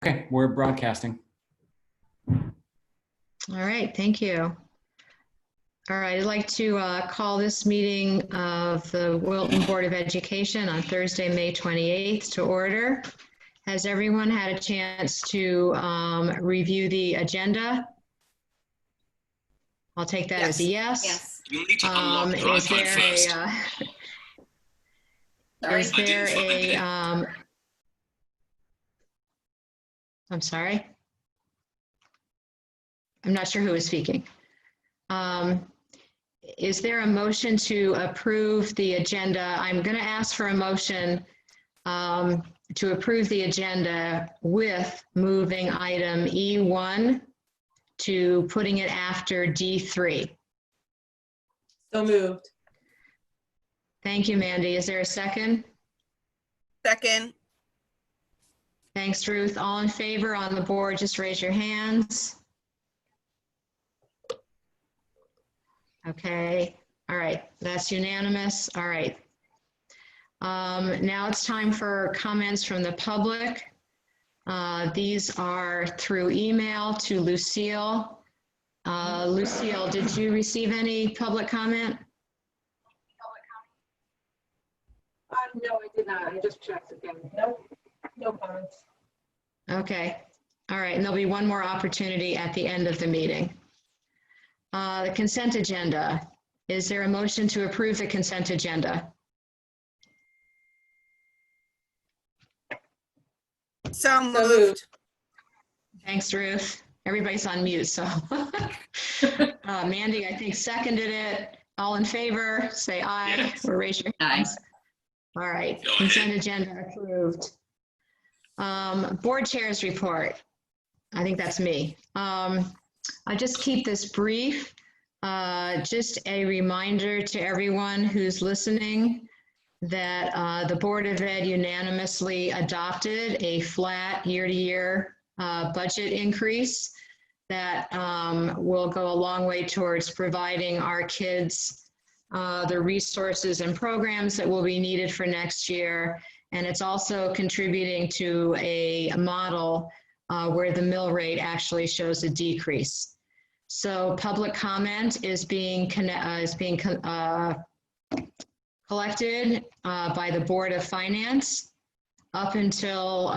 Okay, we're broadcasting. All right, thank you. All right, I'd like to call this meeting of the Wilton Board of Education on Thursday, May 28th to order. Has everyone had a chance to review the agenda? I'll take that as a yes. Yes. You need to unlock your Is iPhone there first. is there a, I'm sorry? I'm not sure who is speaking. Is there a motion to approve the agenda? I'm going to ask for a motion to approve the agenda with moving item E1 to putting it after D3. So moved. Thank you, Mandy. Is there a second? Second. Thanks, Ruth. All in favor on the board, just raise your hands. Okay, all right, that's unanimous. All right. Now it's time for comments from the public. These are through email to Lucille. Lucille, did you receive any public comment? No, I did not. I just checked again. No comments. Okay, all right, and there'll be one more opportunity at the end of the meeting. The consent agenda. Is there a motion to approve the consent agenda? So moved. Thanks, Ruth. Everybody's on mute, so. Mandy, I think, seconded it. All in favor, say aye, Yes. or raise your hands. All right, Go consent ahead. agenda approved. Board chairs report. I think that's me. I just keep this brief. Just a reminder to everyone who's listening that the Board of Ed unanimously adopted a flat year-to-year budget increase that will go a long way towards providing our kids the resources and programs that will be needed for next year. And it's also contributing to a model where the mill rate actually shows a decrease. So public comment is being collected by the Board of Finance up until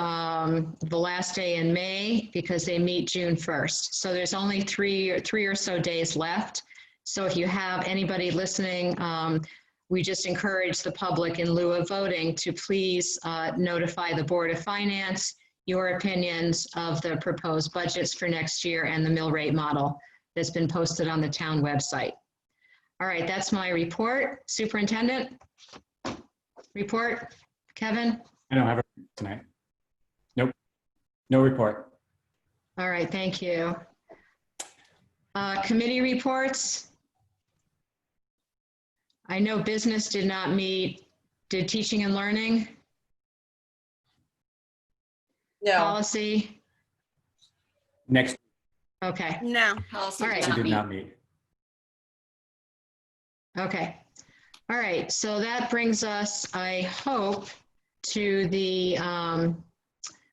the last day in May, because they meet June 1st. So there's only three or so days left. So if you have anybody listening, we just encourage the public, in lieu of voting, to please notify the Board of Finance your opinions of the proposed budgets for next year and the mill rate model that's been posted on the town website. All right, that's my report. Superintendent? Report? Kevin? I don't have a tonight. Nope. No report. All right, thank you. Committee reports? I know business did not meet. Did teaching and learning? No. Policy? Next, Okay, No. Policy All right. she did not meet. okay. All right, so that brings us, I hope, to the,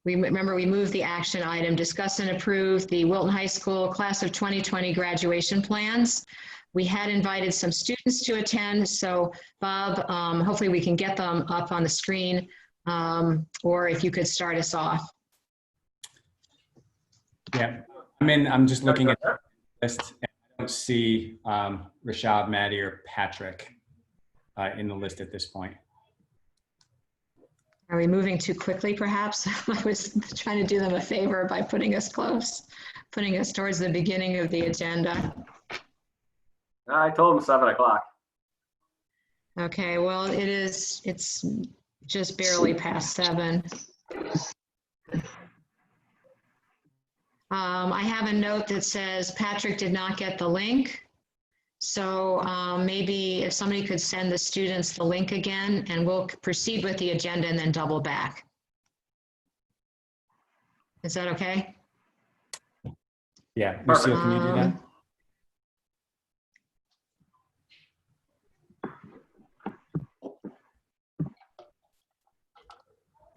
we moved the action item, discuss and approve the Wilton High School Class of 2020 graduation plans. We had invited some students to attend, so Bob, hopefully we can get them up on the screen, or if you could start us off. Yeah, I'm just looking at the list, and I don't see Rashad, Maddie, or Patrick in the list at this point. Are we moving too quickly, perhaps? I was trying to do them a favor by putting us close, putting us towards the beginning of the agenda. I told him 7 o'clock. Okay, well, it's just barely past 7. I have a note that says Patrick did not get the link. So maybe if somebody could send the students the link again, and we'll proceed with the agenda and then double back. Is that okay? Yeah, Lucille, can you do that?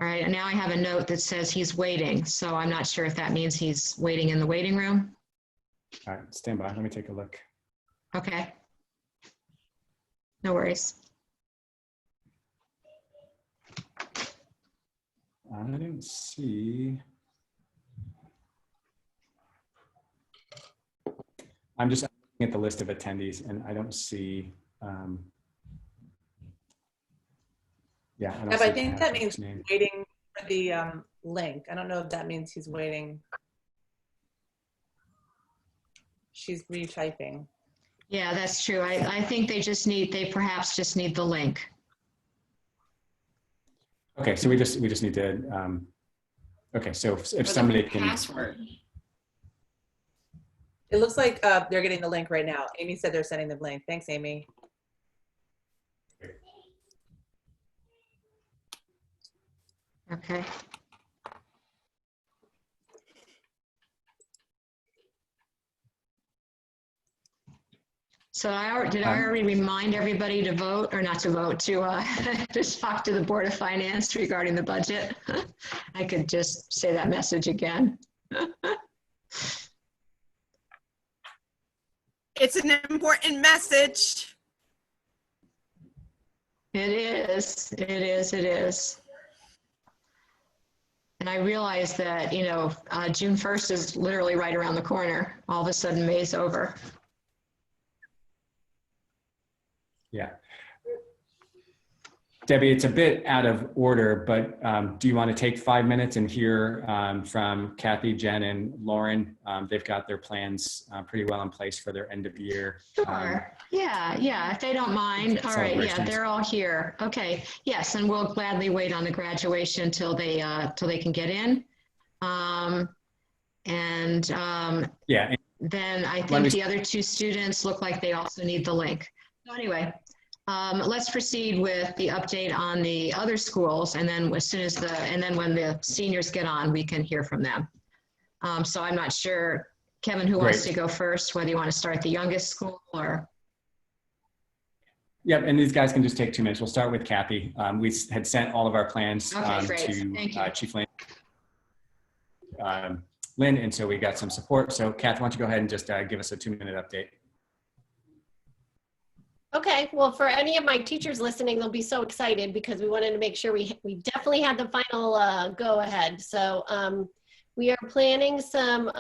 All right, and now I have a note that says he's waiting, so I'm not sure if that means he's waiting in the waiting room. All right, stand by. Let me take a look. Okay. No worries. I didn't see. I'm just looking at the list of attendees and I don't see. Yeah, I don't Deb, I see think that Patrick's means name. waiting for the link. I don't know if that means he's waiting. She's retyping. Yeah, that's true. I think they perhaps just need the link. Okay, so we just need to. Okay, so if somebody can. Password. It looks like they're getting the link right now. Amy said they're sending the link. Thanks, Amy. Okay. So did I already remind everybody to vote, or not to vote, to just talk to the Board of Finance regarding the budget? I could just say that message again. It's an important message. It is, it is, it is. And I realize that, you know, June 1st is literally right around the corner. All of a sudden, May's over. Yeah. Debbie, it's a bit out of order, but do you want to take 5 minutes and hear from Kathy, Jen, and Lauren? They've got their plans pretty well in place for their end of year. Sure. Yeah, if they don't mind. All right, yeah, they're all here. Okay, yes, and we'll gladly wait on the graduation till they can get in. Yeah. Then I think the other two students look like they also need the link. So anyway, let's proceed with the update on the other schools, and then as soon as when the seniors get on, we can hear from them. So I'm not sure, Kevin, who wants to go first, whether you want to start the youngest school or. Yep, and these guys can just take 2 minutes. We'll start with Kathy. We had sent all of our plans to Chief Lynn, and so we got some support. So Kathy, why don't you go ahead and just give us a 2-minute update. Okay, well, for any of my teachers listening, they'll be so excited because we wanted to make sure we definitely had the final go ahead. So we are planning some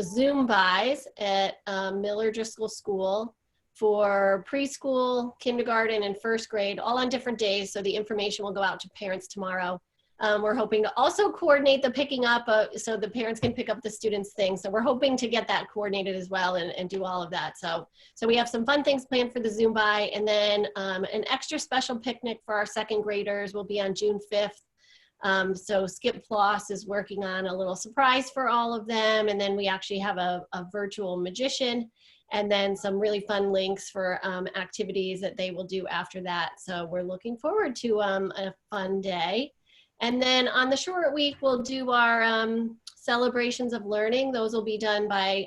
Zoom buys at Miller Driscoll School for preschool, kindergarten, and first grade, all on different days. So the information will go out to parents tomorrow. We're hoping to also coordinate the picking up so the parents can pick up the students' things. So we're hoping to get that coordinated as well and do all of that. So we have some fun things planned for the Zoom buy, and then an extra special picnic for our second graders will be on June 5th. So Skip Floss is working on a little surprise for all of them. And then we actually have a virtual magician, and then some really fun links for activities that they will do after that. So we're looking forward to a fun day. And then on the short week, we'll do our celebrations of learning. Those will be done by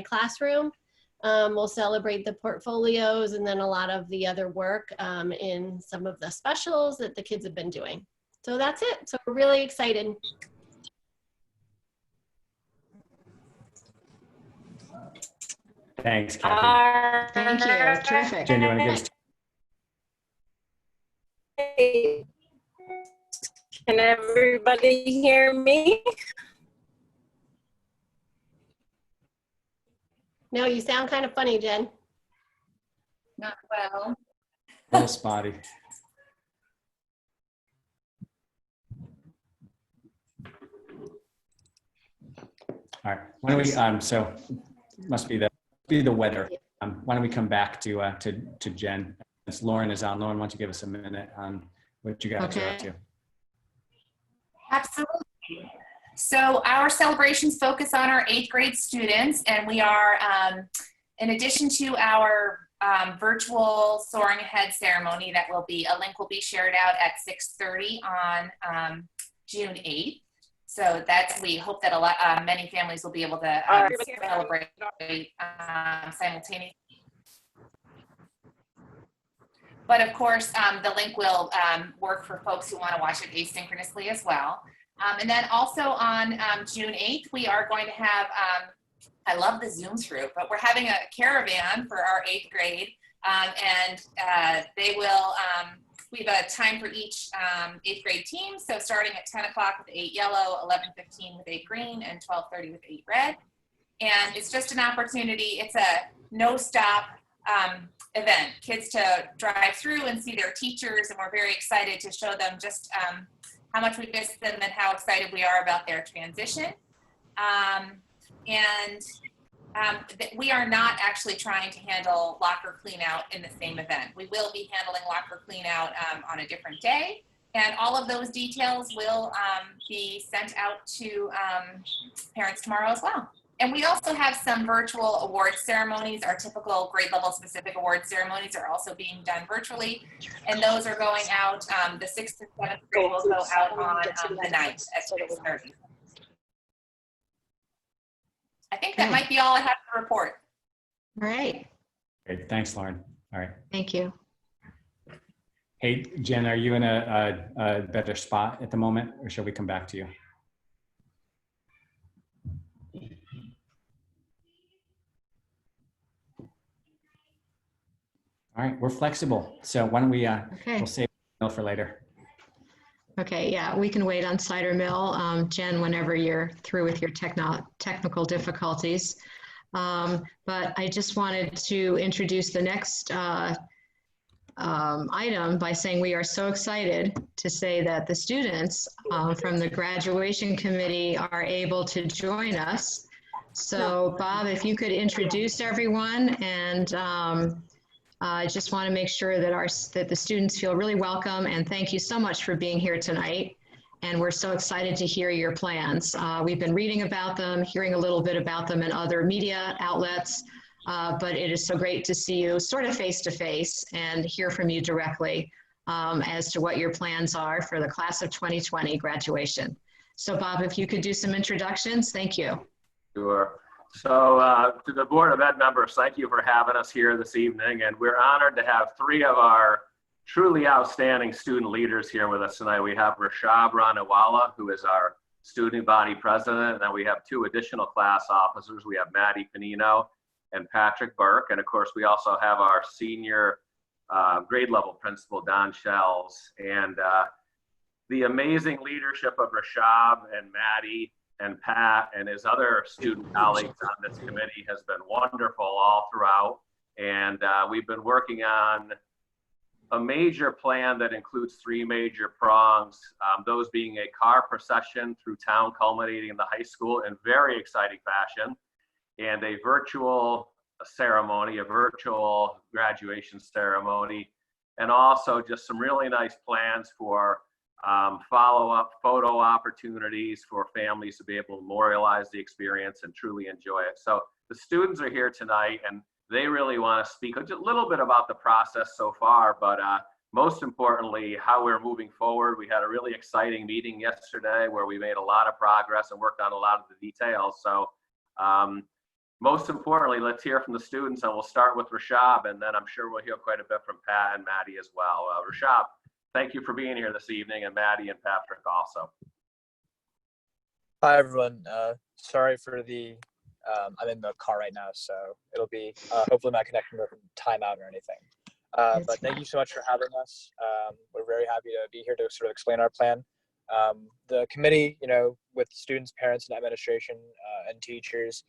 classroom. We'll celebrate the portfolios and then a lot of the other work in some of the specials that the kids have been doing. So that's it. So we're really excited. Thanks, Kathy. Thank you. Terrific. Jen, you want to give us? Can everybody hear me? No, you sound kind of funny, Jen. Not well. A little spotty. All right. Why don't we? So must be the weather. Why don't we come back to Jen? As Lauren is on. Lauren, why don't you give us a minute on what you guys are up to? Absolutely. So our celebrations focus on our 8th grade students, and we are, in addition to our virtual Soaring Ahead ceremony, that will be, a link will be shared out at 6:30 on June 8th. So we hope that many families will be able to celebrate simultaneously. But of course, the link will work for folks who want to watch it asynchronously as well. And then also on June 8th, we are going to have, I love the Zooms group, but we're having a caravan for our 8th grade. They will, we have a time for each 8th grade team. So starting at 10 o'clock with 8 yellow, 11:15 with 8 green, and 12:30 with 8 red. And it's just an opportunity. It's a no-stop event. Kids to drive through and see their teachers, and we're very excited to show them just how much we miss them and how excited we are about their transition. We are not actually trying to handle locker clean out in the same event. We will be handling locker clean out on a different day, and all of those details will be sent out to parents tomorrow as well. And we also have some virtual award ceremonies. Our typical grade level specific award ceremonies are also being done virtually. And those are going out, the 6th and 7th grade will go out on the 9th at 6:30. I think that might be all I have to report. All right. Great. Thanks, Lauren. All right. Thank you. Hey, Jen, are you in a better spot at the moment, or shall we come back to you? All right, we're flexible. So why don't we, we'll save the for later. Okay, yeah, we can wait on cider mill. Jen, whenever you're through with your technical difficulties. But I just wanted to introduce the next item by saying we are so excited to say that the students from the graduation committee are able to join us. So Bob, if you could introduce everyone, and I just want to make sure that the students feel really welcome, and thank you so much for being here tonight. And we're so excited to hear your plans. We've been reading about them, hearing a little bit about them in other media outlets, but it is so great to see you sort of face to face and hear from you directly as to what your plans are for the class of 2020 graduation. So Bob, if you could do some introductions, thank you. Sure. So to the Board of Ed members, thank you for having us here this evening. And we're honored to have 3 of our truly outstanding student leaders here with us tonight. We have Rashab Ranawala, who is our student body president. And then we have 2 additional class officers. We have Maddie Panino and Patrick Burke. And of course, we also have our senior grade level principal, Don Shells. And the amazing leadership of Rashab and Maddie and Pat and his other student colleagues on this committee has been wonderful all throughout. And we've been working on a major plan that includes 3 major prongs, those being a car procession through town culminating in the high school in very exciting fashion, and a virtual ceremony, a virtual graduation ceremony, and also just some really nice plans for follow-up photo opportunities for families to be able to memorialize the experience and truly enjoy it. So the students are here tonight, and they really want to speak a little bit about the process so far, but most importantly, how we're moving forward. We had a really exciting meeting yesterday where we made a lot of progress and worked on a lot of the details. So most importantly, let's hear from the students, and we'll start with Rashab, and then I'm sure we'll hear quite a bit from Pat and Maddie as well. Rashab, thank you for being here this evening, and Maddie and Patrick also. Hi, everyone. Sorry for the, I'm in the car right now, so it'll be, hopefully my connection doesn't time out or anything. But thank you so much for having us. We're very happy to be here to sort of explain our plan. The committee, with students, parents, and administration and teachers,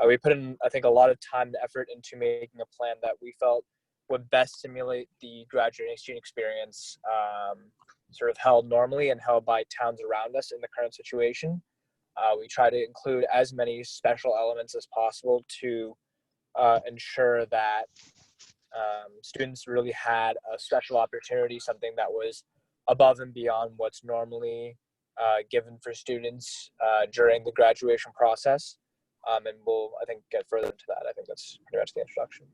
we put in, I think, a lot of time and effort into making a plan that we felt would best simulate the graduating student experience sort of held normally and held by towns around us in the current situation. We try to include as many special elements as possible to ensure that students really had a special opportunity, something that was above and beyond what's normally given for students during the graduation process. And we'll, I think, get further into that. I think that's pretty much the introduction.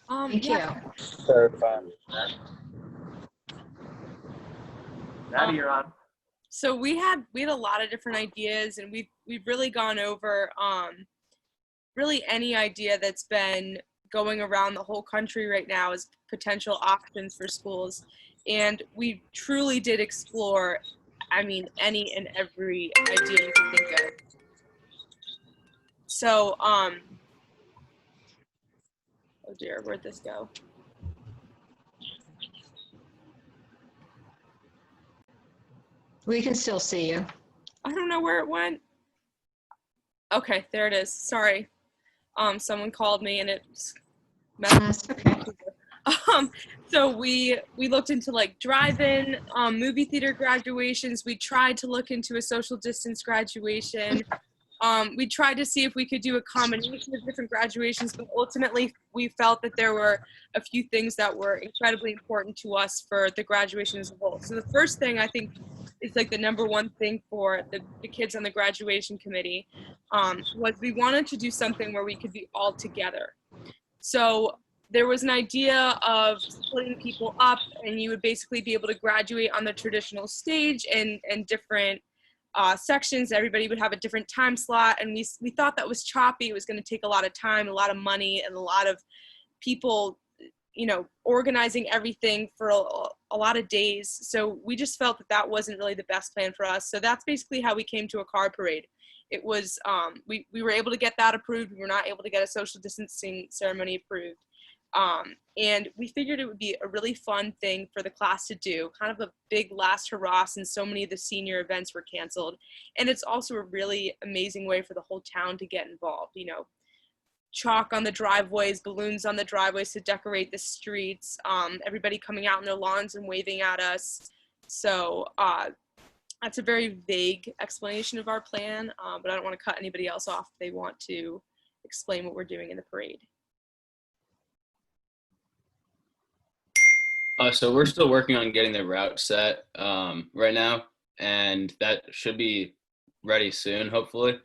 Thank you. So, Maddie, you're on. So we had a lot of different ideas, and we've really gone over really any idea that's been going around the whole country right now as potential options for schools. And we truly did explore, I mean, any and every idea you could think of. So, oh dear, where'd this go? We can still see you. I don't know where it went. Okay, there it is. Sorry. Someone called me and it's That's okay. So we looked into like drive-in, movie theater graduations. We tried to look into a social distance graduation. We tried to see if we could do a combination of different graduations, but ultimately we felt that there were a few things that were incredibly important to us for the graduation as a whole. So the first thing I think is like the number one thing for the kids on the graduation committee was we wanted to do something where we could be all together. So there was an idea of splitting people up, and you would basically be able to graduate on the traditional stage and different sections. Everybody would have a different time slot, and we thought that was choppy. It was going to take a lot of time, a lot of money, and a lot of people, organizing everything for a lot of days. So we just felt that that wasn't really the best plan for us. So that's basically how we came to a car parade. It was, we were able to get that approved. We were not able to get a social distancing ceremony approved. And we figured it would be a really fun thing for the class to do, kind of a big last hurrah since so many of the senior events were canceled. And it's also a really amazing way for the whole town to get involved, chalk on the driveways, balloons on the driveways to decorate the streets, everybody coming out on their lawns and waving at us. So that's a very vague explanation of our plan, but I don't want to cut anybody else off if they want to explain what we're doing in the parade. So we're still working on getting the route set right now, and that should be ready soon, hopefully.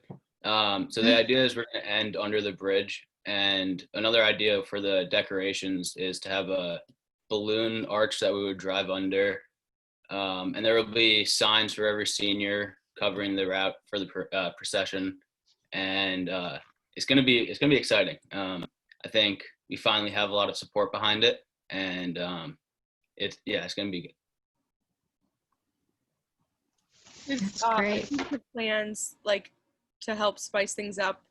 So the idea is we're going to end under the bridge, and another idea for the decorations is to have a balloon arch that we would drive under, and there will be signs for every senior covering the route for the procession, and it's going to be exciting. I think we finally have a lot of support behind it, and it's going to be good. That's great. Plans to help spice things up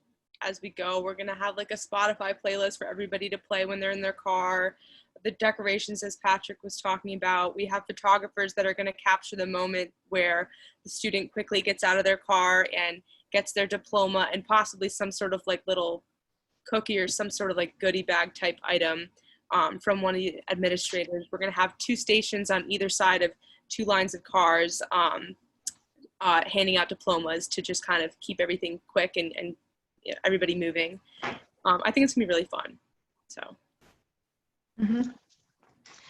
as we go. We're gonna have a Spotify playlist for everybody to play when they're in their car. The decorations, as Patrick was talking about, we have photographers that are gonna capture the moment where the student quickly gets out of their car and gets their diploma and possibly some sort of little cookie or some sort of goodie bag type item from one of the administrators. We're gonna have 2 stations on either side of 2 lines of cars handing out diplomas to just kind of keep everything quick and everybody moving. I think it's gonna be really fun. So. Mm-hmm.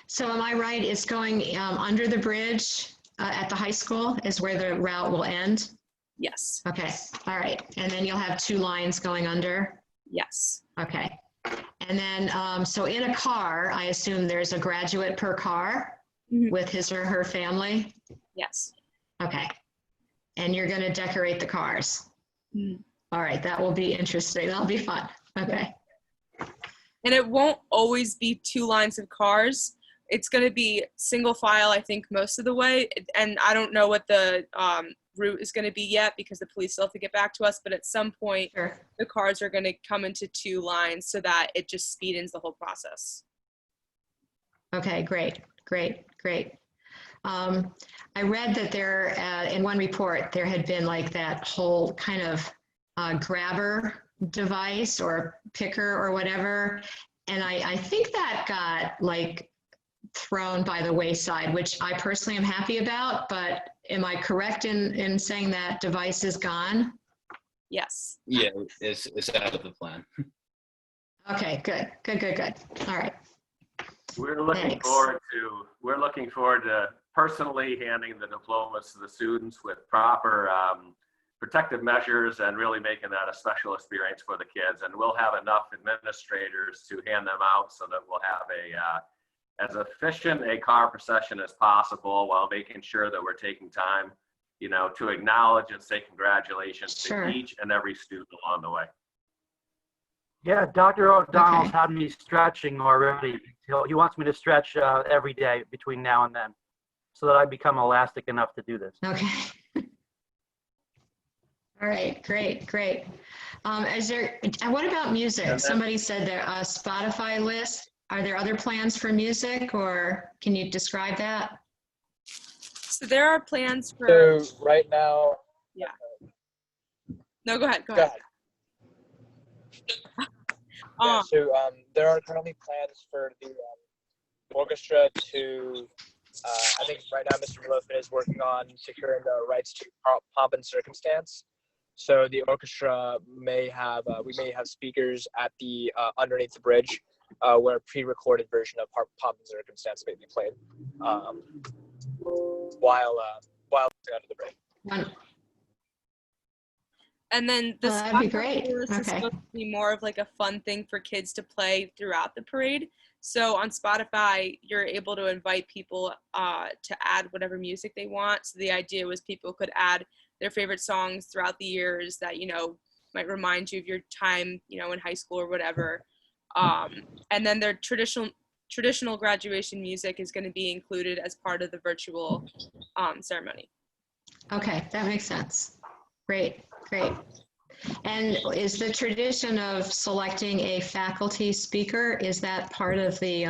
So am I right? It's going under the bridge at the high school is where the route will end? Yes. Okay. All right. And then you'll have 2 lines going under? Yes. Okay. And then, so in a car, I assume there's a graduate per car with his or her family? Yes. Okay. And you're going to decorate the cars? All right. That will be interesting. That'll be fun. Okay. And it won't always be 2 lines of cars. It's going to be single file, I think, most of the way. And I don't know what the route is going to be yet because the police still have to get back to us. But at some point, the cars are going to come into 2 lines so that it just speeds the whole process. Okay, great. I read that there, in one report, there had been that whole kind of grabber device or picker or whatever. And I think that got thrown by the wayside, which I personally am happy about, but am I correct in saying that device is gone? Yes. Yeah, it's out of the plan. Okay, good. All right. We're looking forward to personally handing the diplomas to the students with proper protective measures and really making that a special experience for the kids. And we'll have enough administrators to hand them out so that we'll have as efficient a car procession as possible while making sure that we're taking time, to acknowledge and say congratulations to each and every student along the way. Yeah, Dr. O'Donnell's Okay. had me stretching already. He wants me to stretch every day between now and then so that I become elastic enough to do this. Okay. All right, great, great. What about music? Somebody said there a Spotify list. Are there other plans for music, or can you describe that? So there are plans for. So right now, Yeah. No, go ahead. Go go ahead. ahead. Yeah, so there are currently plans for the orchestra to, I think right now Mr. Malofin is working on securing the rights to Pomp and Circumstance. So the orchestra may have, we may have speakers at the underneath the bridge where a pre-recorded version of Pomp and Circumstance may be played while under the bridge. And then the that'd be Spotify great. playlist is Okay. supposed to be more of like a fun thing for kids to play throughout the parade. So on Spotify, you're able to invite people to add whatever music they want. So the idea was people could add their favorite songs throughout the years that, you know, might remind you of your time, you know, in high school or whatever. And then their traditional graduation music is going to be included as part of the virtual ceremony. Okay, that makes sense. Great, great. And is the tradition of selecting a faculty speaker, is that part of the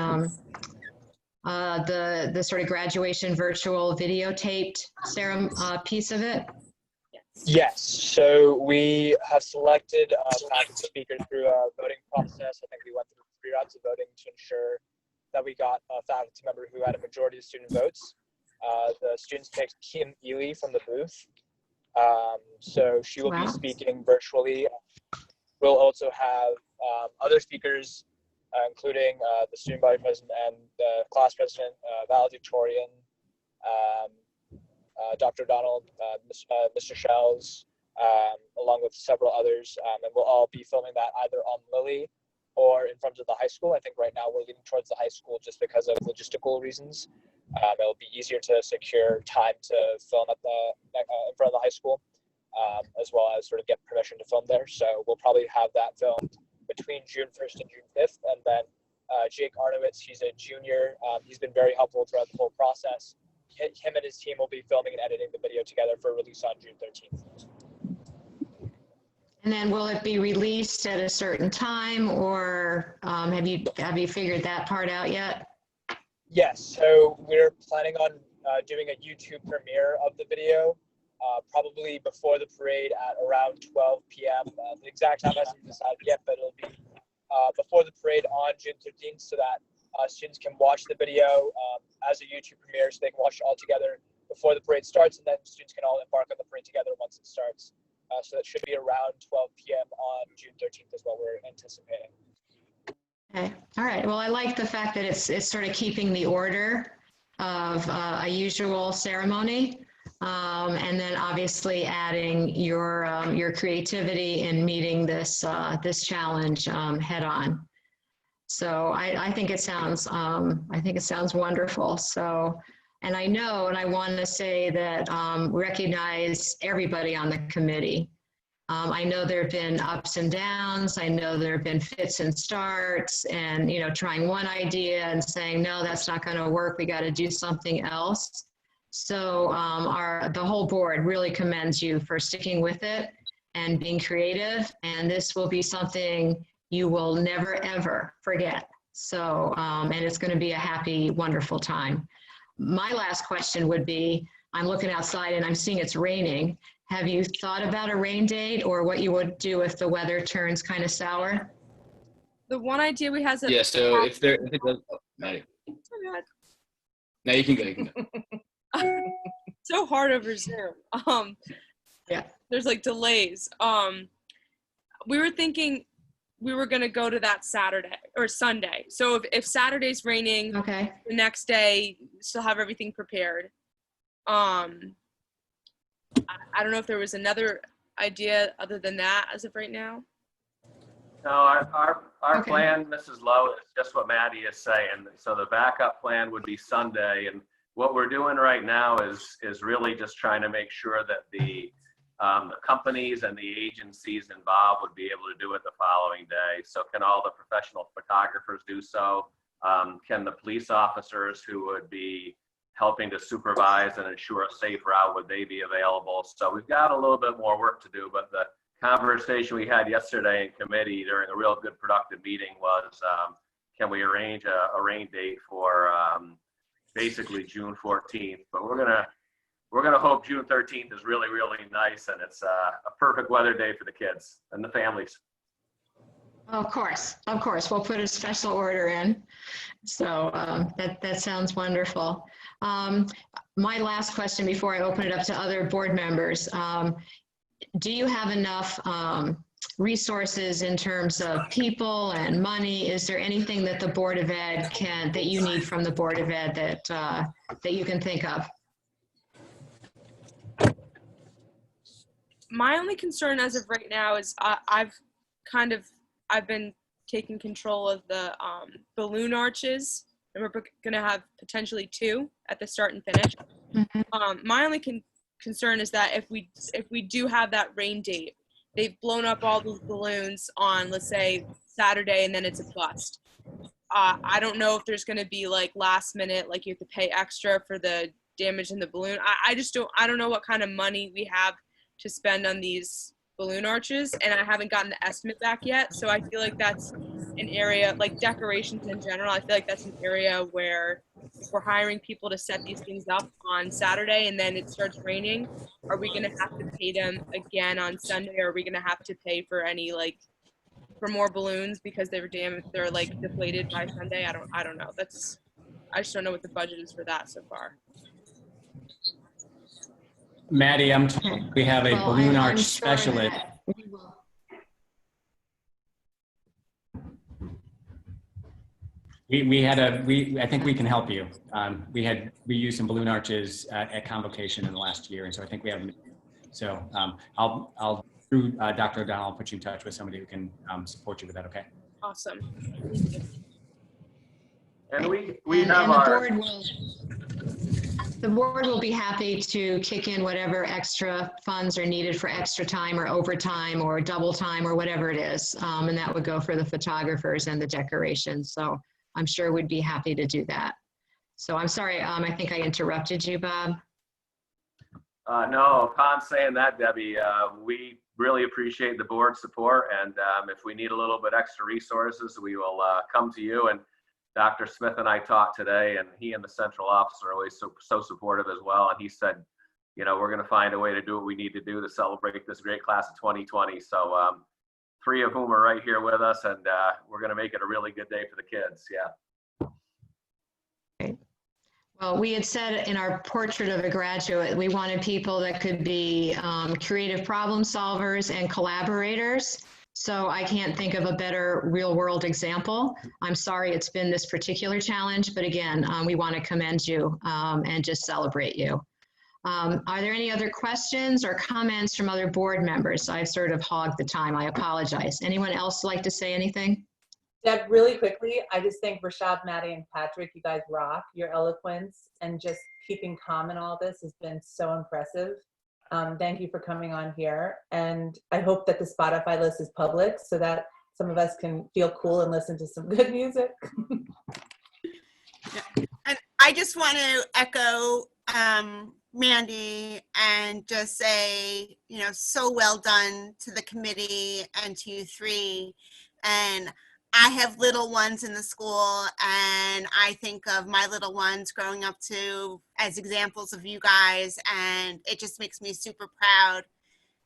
sort of graduation virtual videotaped piece of it? Yes, so we have selected faculty speakers through a voting process. I think we went through 3 rounds of voting to ensure that we got a faculty member who had a majority of student votes. The students picked Kim Ely from the booth. So she will be speaking virtually. We'll also have other speakers, including the student body president and the class president, valedictorian, Dr. Donald, Mr. Shells, along with several others. And we'll all be filming that either on Lily or in front of the high school. I think right now we're leaning towards the high school just because of logistical reasons. It'll be easier to secure time to film at in front of the high school, as well as sort of get permission to film there. So we'll probably have that filmed between June 1st and June 5th. And then Jake Arnowitz, he's a junior. He's been very helpful throughout the whole process. Him and his team will be filming and editing the video together for release on June 13th. And then will it be released at a certain time, or have you figured that part out yet? Yes, so we're planning on doing a YouTube premiere of the video, probably before the parade at around 12 p.m. The exact time hasn't been decided yet, but it'll be before the parade on June 13th, so that students can watch the video as a YouTube premiere, so they can watch it all together before the parade starts, and then students can all embark on the parade together once it starts. So that should be around 12 p.m. on June 13th is what we're anticipating. Okay, all right. Well, I like the fact that it's sort of keeping the order of a usual ceremony, and then obviously adding your creativity in meeting this this challenge head on. So I think it sounds wonderful. So, and I know, and I want to say that recognize everybody on the committee. I know there have been ups and downs. I know there have been fits and starts, and trying one idea and saying no, that's not going to work. We got to do something else. So the whole board really commends you for sticking with it and being creative. And this will be something you will never ever forget. So and it's going to be a happy, wonderful time. My last question would be: I'm looking outside and I'm seeing it's raining. Have you thought about a rain date, or what you would do if the weather turns kind of sour? The one idea we have. Yeah, so if it does, oh, Maddie. Oh, God. No, you can go. You can go. So hard over Zoom. Yeah. There's like delays. We were thinking we were gonna go to that Saturday or Sunday. So if Saturday's raining, okay, the next day still have everything prepared. I don't know if there was another idea other than that as of right now. No, our plan, Mrs. Lowe, is just what Maddie is saying. So the backup plan would be Sunday, and what we're doing right now is really just trying to make sure that the the companies and the agencies involved would be able to do it the following day. So can all the professional photographers do so? Can the police officers who would be helping to supervise and ensure a safe route, would they be available? So we've got a little bit more work to do, but the conversation we had yesterday in committee during a real good productive meeting was, can we arrange a rain date for basically June 14th? But we're gonna hope June 13th is really, really nice and it's a perfect weather day for the kids and the families. Of course, we'll put a special order in. So that sounds wonderful. My last question before I open it up to other board members. Do you have enough resources in terms of people and money? Is there anything that the Board of Ed that you need from the Board of Ed that you can think of? My only concern as of right now is I've been taking control of the balloon arches, and we're going to have potentially 2 at the start and finish. Mm-hmm. My only concern is that if we do have that rain date, they've blown up all these balloons on, let's say, Saturday, and then it's a bust. I don't know if there's going to be like last minute, like you have to pay extra for the damage in the balloon. I don't know what kind of money we have to spend on these balloon arches, and I haven't gotten the estimate back yet. So I feel like that's an area, like decorations in general, I feel like that's an area where if we're hiring people to set these things up on Saturday and then it starts raining, are we going to have to pay them again on Sunday? Or are we going to have to pay for any, like, for more balloons because they're like deflated by Sunday? I don't know. I just don't know what the budget is for that so far. Maddie, I'm told we have a balloon arch specialist. I think we can help you. We used some balloon arches at convocation in the last year, and so I think we have. So I'll through Dr. O'Donnell, I'll put you in touch with somebody who can support you with that. Okay. Awesome. And we have our. The board will be happy to kick in whatever extra funds are needed for extra time or overtime or double time or whatever it is. And that would go for the photographers and the decorations. So I'm sure we'd be happy to do that. So I'm sorry, I think I interrupted you, Bob. No, upon saying that, Debbie, we really appreciate the board's support. And if we need a little bit extra resources, we will come to you. And Dr. Smith and I talked today, and he and the central office are always so supportive as well. And he said, you know, we're going to find a way to do what we need to do to celebrate this great class of 2020. So 3 of whom are right here with us, and we're going to make it a really good day for the kids. Yeah. Great. Well, we had said in our portrait of a graduate, we wanted people that could be creative problem solvers and collaborators. So I can't think of a better real world example. I'm sorry it's been this particular challenge, but again, we want to commend you and just celebrate you. Are there any other questions or comments from other board members? I've sort of hogged the time. I apologize. Anyone else like to say anything? Deb, really quickly, I just think Rashad, Maddie, and Patrick, you guys rock. Your eloquence and just keeping calm in all this has been so impressive. Thank you for coming on here. And I hope that the Spotify list is public so that some of us can feel cool and listen to some good music. And I just want to echo Mandy and just say, you know, so well done to the committee and to you 3. And I have little ones in the school, and I think of my little ones growing up too as examples of you guys, and it just makes me super proud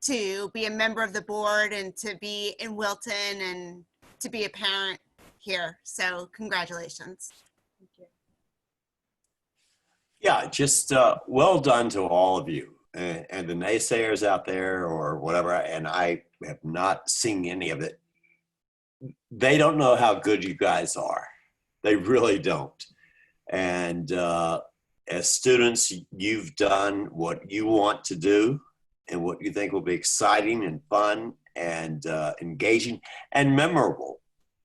to be a member of the board and to be in Wilton and to be a parent here. So congratulations. Thank you. Yeah, just well done to all of you and the naysayers out there or whatever, and I have not seen any of it. They don't know how good you guys are. They really don't. And as students, you've done what you want to do and what you think will be exciting and fun and engaging and memorable,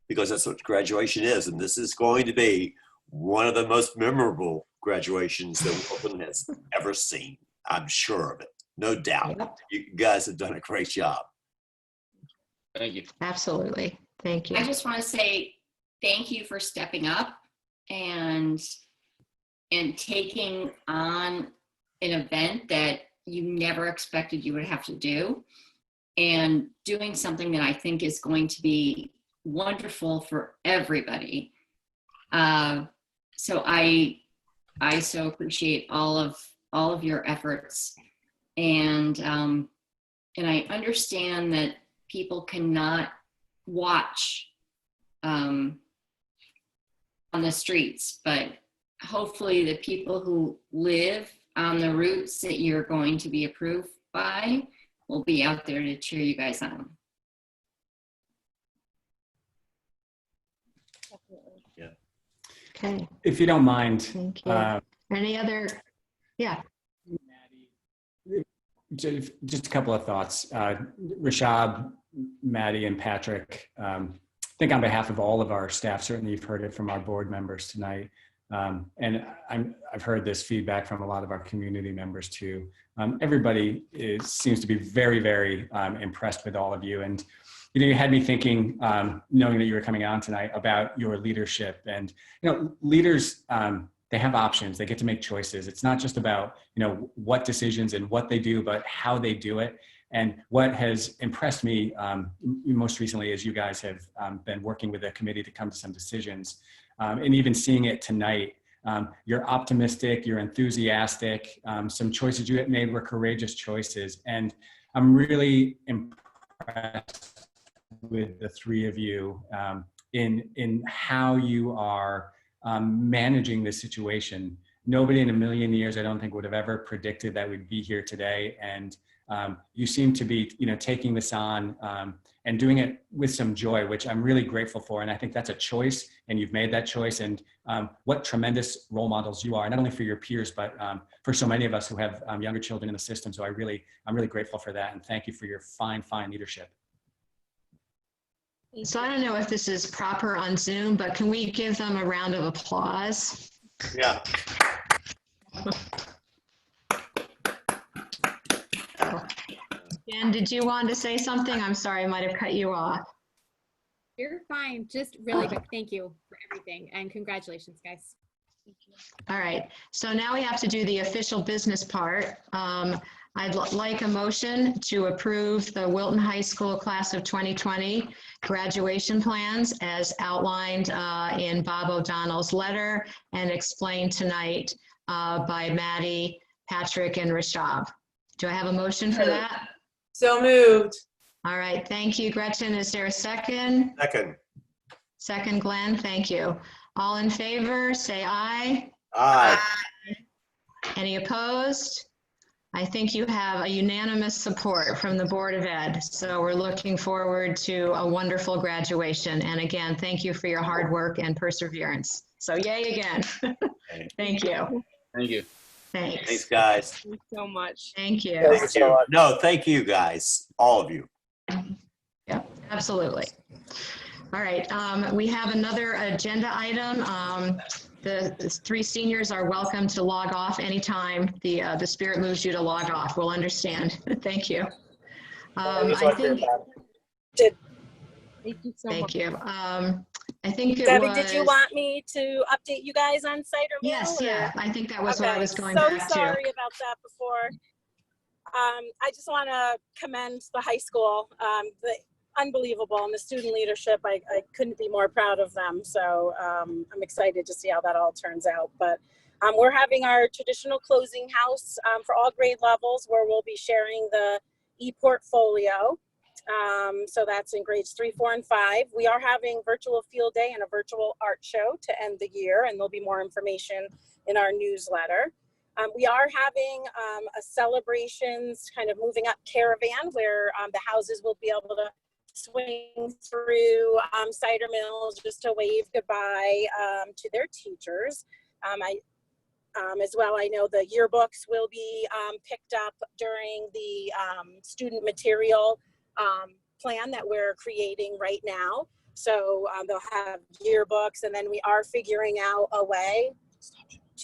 because that's what graduation is. And this is going to be one of the most memorable graduations that Wilton has ever seen. I'm sure of it. no doubt. Yep. You guys have done a great job. Thank you. Absolutely. Thank you. I just want to say thank you for stepping up and taking on an event that you never expected you would have to do, and doing something that I think is going to be wonderful for everybody. So I so appreciate all of your efforts, and I understand that people cannot watch on the streets, but hopefully the people who live on the routes that you're going to be approved by will be out there to cheer you guys on. Yeah. Okay. If you don't mind. Thank you. Any other? Yeah. Just a couple of thoughts. Rashab, Maddie, and Patrick, I think on behalf of all of our staff, certainly you've heard it from our board members tonight. And I've heard this feedback from a lot of our community members too. Everybody seems to be very, very impressed with all of you. And you had me thinking, knowing that you were coming on tonight, about your leadership. And leaders, they have options. They get to make choices. It's not just about what decisions and what they do, but how they do it. And what has impressed me most recently is you guys have been working with a committee to come to some decisions. And even seeing it tonight, you're optimistic, you're enthusiastic. Some choices you made were courageous choices. And I'm really impressed with the three of you in how you are managing this situation. Nobody in a million years, I don't think, would have ever predicted that we'd be here today. And you seem to be, taking this on and doing it with some joy, which I'm really grateful for. And I think that's a choice, and you've made that choice. And what tremendous role models you are, not only for your peers, but for so many of us who have younger children in the system. So I'm really grateful for that. And thank you for your fine, fine leadership. So I don't know if this is proper on Zoom, but can we give them a round of applause? Yeah. Jen, did you want to say something? I'm sorry, I might have cut you off. You're fine. Just really quick. Thank you for everything, and congratulations, guys. All right. So now we have to do the official business part. I'd like a motion to approve the Wilton High School class of 2020 graduation plans as outlined in Bob O'Donnell's letter and explained tonight by Maddie, Patrick, and Rashab. Do I have a motion for that? So moved. All right. Thank you, Gretchen. Is there a second? Second. Second, Glenn. Thank you. All in favor, say aye. Aye. Any opposed? I think you have a unanimous support from the Board of Ed. So we're looking forward to a wonderful graduation. And again, thank you for your hard work and perseverance. So yay again. Thank you. Thank you. Thanks. Thanks, guys. Thank you so much. Thank you. Thank you. No, thank you, guys. All of you. Yeah, absolutely. All right. We have another agenda item. The three seniors are welcome to log off anytime the spirit moves you to log off. We'll understand. Thank you. I think. Thank you so much. Thank you. I think it Debbie, was. did you want me to update you guys on site or mail? Yes, yeah. I think that was what I was going so back to. sorry about that before. I just want to commend the high school. Unbelievable, and the student leadership. I couldn't be more proud of them. So I'm excited to see how that all turns out. But we're having our traditional closing house for all grade levels, where we'll be sharing the e-portfolio. So that's in grades 3, 4, and 5. We are having virtual field day and a virtual art show to end the year, and there'll be more information in our newsletter. We are having a celebrations kind of moving up caravan where the houses will be able to swing through cider mills just to wave goodbye to their teachers. As well, I know the yearbooks will be picked up during the student material plan that we're creating right now. So they'll have yearbooks, and then we are figuring out a way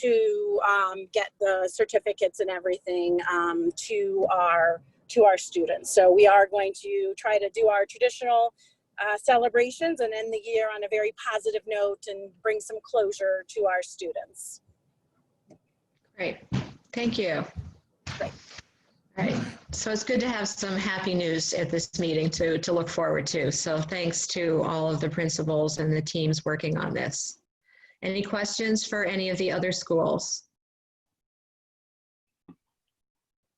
to get the certificates and everything to our students. So we are going to try to do our traditional celebrations and end the year on a very positive note and bring some closure to our students. Great, thank you. Great. All right, so it's good to have some happy news at this meeting to look forward to. So thanks to all of the principals and the teams working on this. Any questions for any of the other schools?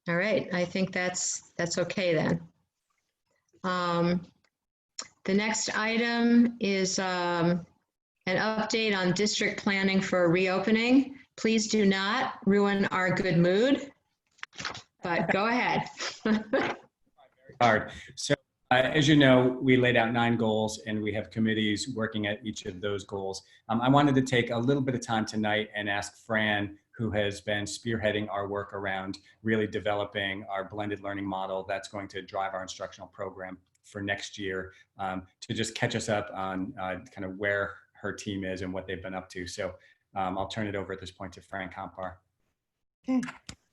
All right, I think that's okay then. The next item is an update on district planning for reopening. Please do not ruin our good mood, but go ahead. Hard. So as you know, we laid out 9 goals and we have committees working at each of those goals. I wanted to take a little bit of time tonight and ask Fran, who has been spearheading our work around really developing our blended learning model that's going to drive our instructional program for next year, to just catch us up on kind of where her team is and what they've been up to. So I'll turn it over at this point to Fran Kompar. Okay.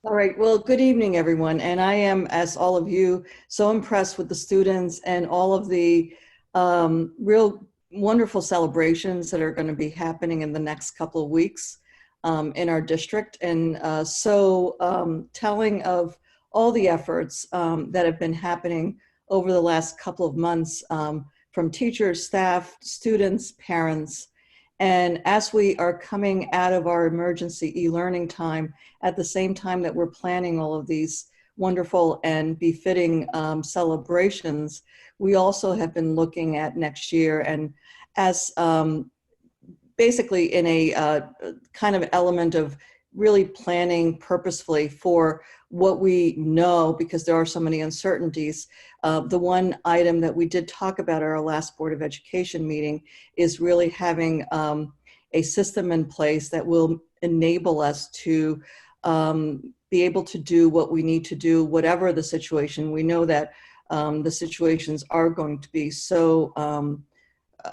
All right. Well, good evening, everyone. And I am, as all of you, so impressed with the students and all of the real wonderful celebrations that are going to be happening in the next couple of weeks in our district. And so telling of all the efforts that have been happening over the last couple of months from teachers, staff, students, parents. And as we are coming out of our emergency e-learning time, at the same time that we're planning all of these wonderful and befitting celebrations, we also have been looking at next year and as basically in a kind of element of really planning purposefully for what we know, because there are so many uncertainties. The one item that we did talk about at our last Board of Education meeting is really having a system in place that will enable us to be able to do what we need to do, whatever the situation. We know that the situations are going to be so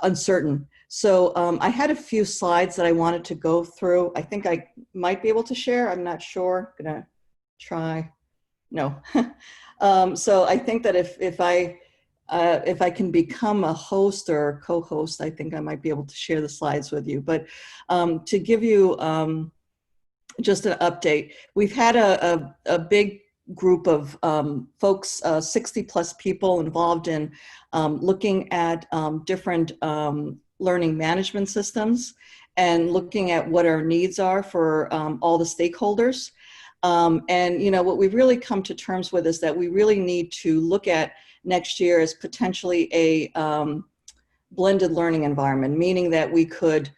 uncertain. So I had a few slides that I wanted to go through. I think I might be able to share. I'm not sure. I'm gonna try. No. So I think that if I can become a host or co-host, I think I might be able to share the slides with you. But to give you just an update, we've had a big group of folks, 60 plus people involved in looking at different learning management systems and looking at what our needs are for all the stakeholders. And you know, what we've really come to terms with is that we really need to look at next year as potentially a blended learning environment, meaning that we could,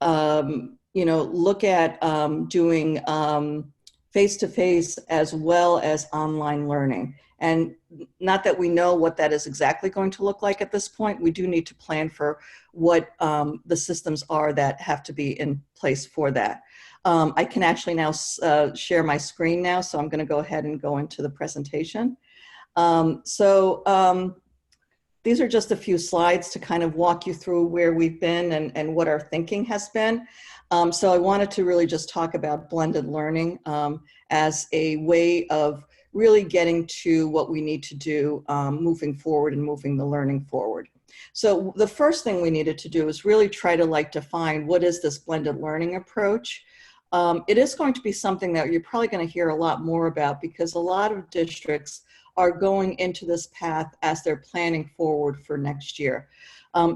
you know, look at doing face-to-face as well as online learning. And not that we know what that is exactly going to look like at this point. We do need to plan for what the systems are that have to be in place for that. I can actually now share my screen now, so I'm going to go ahead and go into the presentation. These are just a few slides to kind of walk you through where we've been and what our thinking has been. So I wanted to really just talk about blended learning as a way of really getting to what we need to do moving forward and moving the learning forward. So the first thing we needed to do is really try to define what is this blended learning approach. It is going to be something that you're probably going to hear a lot more about because a lot of districts are going into this path as they're planning forward for next year.